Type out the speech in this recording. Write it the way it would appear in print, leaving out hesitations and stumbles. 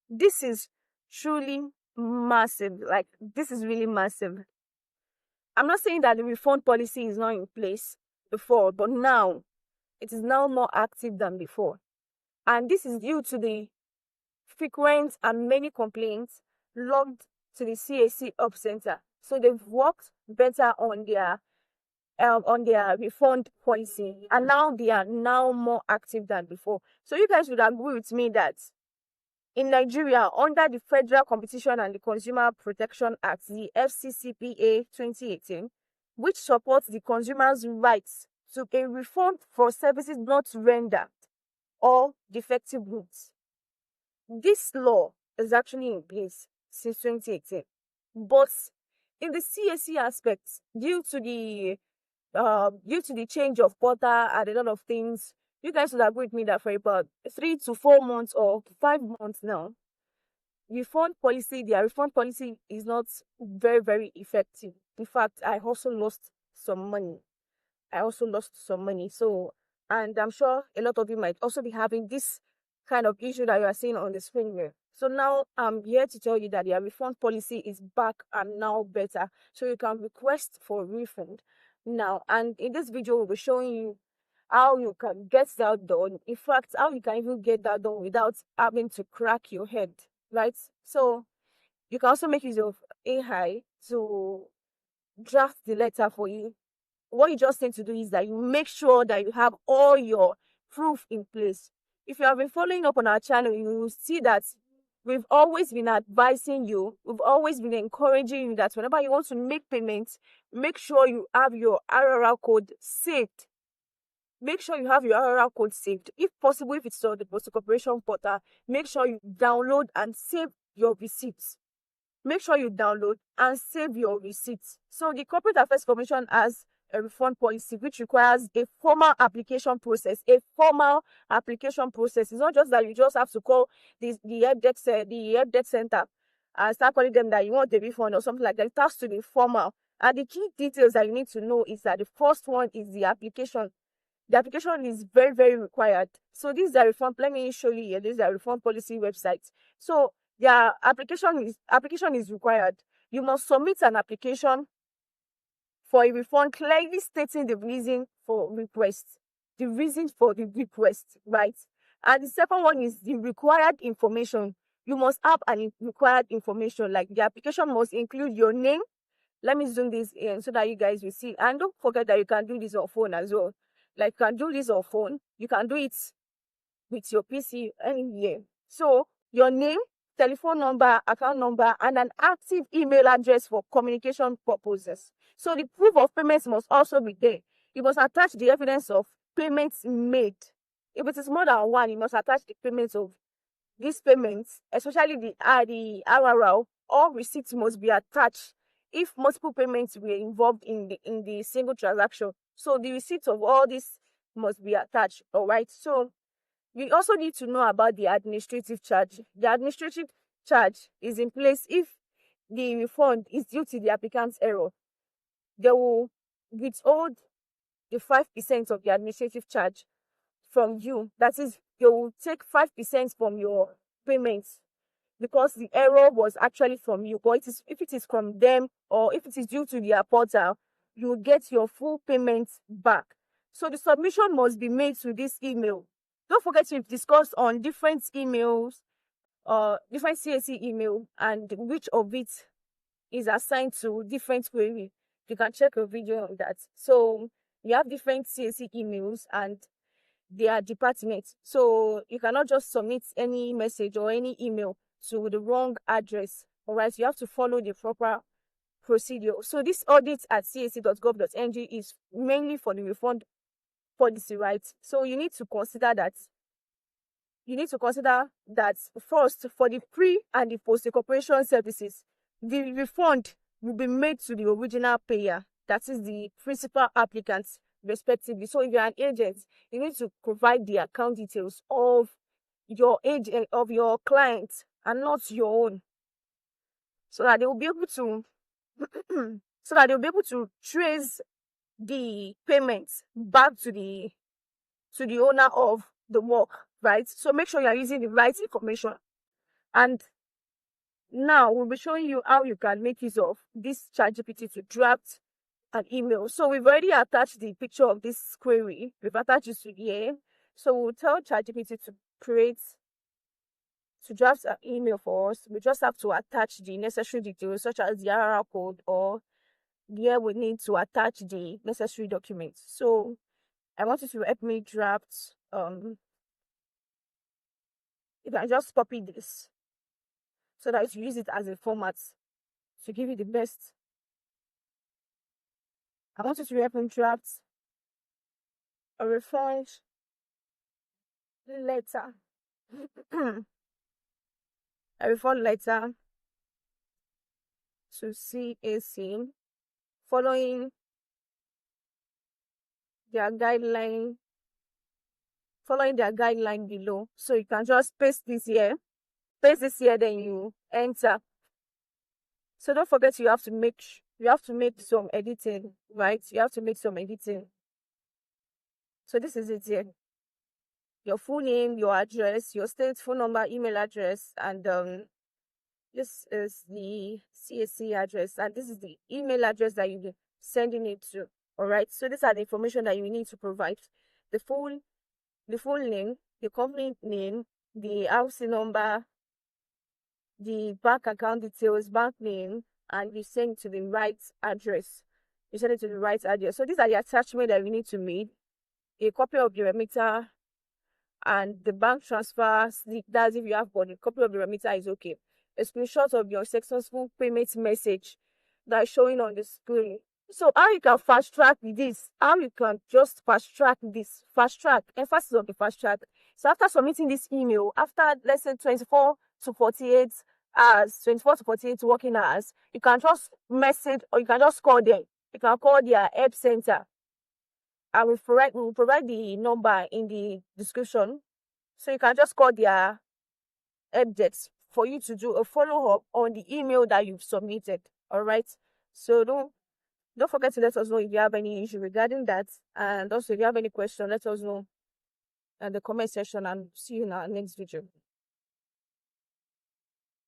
This is truly massive. Like, this is really massive. I'm not saying that the refund policy is not in place before, but now it is now more active than before. And this is due to the frequent and many complaints logged to the CAC Up Center. So they've worked better on their refund policy, and now they are now more active than before. So you guys would agree with me that in Nigeria, under the Federal Competition and the Consumer Protection Act, the FCCPA 2018, which supports the consumer's rights to a refund for services not rendered or defective goods. This law is actually in place since 2018. But in the CAC aspect, due to the change of portal and a lot of things, you guys would agree with me that for about 3 to 4 months or 5 months now, their refund policy is not very, very effective. In fact, I also lost some money. So, and I'm sure a lot of you might also be having this kind of issue that you are seeing on the screen here. So now I'm here to tell you that their refund policy is back and now better. So you can request for a refund now. And in this video, we'll be showing you how you can get that done. In fact, how you can even get that done without having to crack your head, right? So you can also make use of AI to draft the letter for you. What you just need to do is that you make sure that you have all your proof in place. If you have been following up on our channel, you will see that we've always been advising you, we've always been encouraging you that whenever you want to make payments, make sure you have your RRR code saved. Make sure you have your RRR code saved. If possible, if it's on the Post Corporation portal, make sure you download and save your receipts. Make sure you download and save your receipts. So the Corporate Affairs Commission has a refund policy which requires a formal application process. It's not just that you just have to call the help desk center and start calling them that you want the refund or something like that. It has to be formal. And the key details that you need to know is that the first one is the application. The application is very, very required. So this is a refund. Let me show you here. This is a refund policy website. So their application is required. You must submit an application for a refund clearly stating the reason for the request, right? And the second one is the required information. You must have an required information, like the application must include your name. Let me zoom this in so that you guys will see. And don't forget that you can do this on phone as well. Like, you can do this on phone. You can do it with your PC anywhere. So your name, telephone number, account number, and an active email address for communication purposes. So the proof of payments must also be there. You must attach the evidence of payments made. If it is more than one, you must attach the payments of these payments, especially the RRR. All receipts must be attached if multiple payments were involved in the single transaction. So the receipts of all this must be attached. All right. So we also need to know about the administrative charge. The administrative charge is in place if the refund is due to the applicant's error. They will withhold the 5% of the administrative charge from you. That is, they will take 5% from your payments because the error was actually from you. But if it is from them or if it is due to their portal, you will get your full payment back. So the submission must be made to this email. Don't forget we've discussed on different emails, different CAC email, and which of it is assigned to different query. You can check a video on that. So you have different CAC emails and their departments. So you cannot just submit any message or any email to the wrong address. All right, you have to follow the proper procedure. So this audit at cac.gov.ng is mainly for the refund policy, right? So you need to consider that. First, for the pre and the post incorporation services, the refund will be made to the original payer, that is the principal applicant, respectively. So if you're an agent, you need to provide the account details of your agent, of your client, and not your own, so that they will be able to trace the payments back to the owner of the work, right? So make sure you are using the right information. And now we'll be showing you how you can make use of this ChatGPT to draft an email. So we've already attached the picture of this query. We've attached it to here. So we'll tell ChatGPT to draft an email for us. We just have to attach the necessary details, such as the URL code, or here we need to attach the necessary documents. So I want you to help me draft. You can just copy this so that you use it as a format to give you the best. I want you to help me draft a refund letter. A refund letter to CAC following their guideline below. So you can just paste this here, then you enter. So don't forget you have to make some editing, right? You have to make some editing. So this is it here. Your full name, your address, your state, phone number, email address, and this is the CAC address, and this is the email address that you'll be sending it to. All right. So these are the information that you need to provide: the full name, the company name, the housing number, the bank account details, bank name, and you send it to the right address. So these are the attachments that we need to make: a copy of the remitter and the bank transfer slip. That's if you have got a copy of the remitter is okay. A screenshot of your successful payment message that is showing on the screen. So how you can fast track this? How you can just fast track this? Fast track, emphasis on the fast track. So after submitting this email, after let's say 24 to 48 hours, 24 to 48 working hours, you can just message or you can just call them. You can call their help center. I will provide the number in the description. So you can just call their help desk for you to do a follow-up on the email that you've submitted. All right. So don't forget to let us know if you have any issue regarding that. And also if you have any question, let us know in the comment section, and see you in our next video.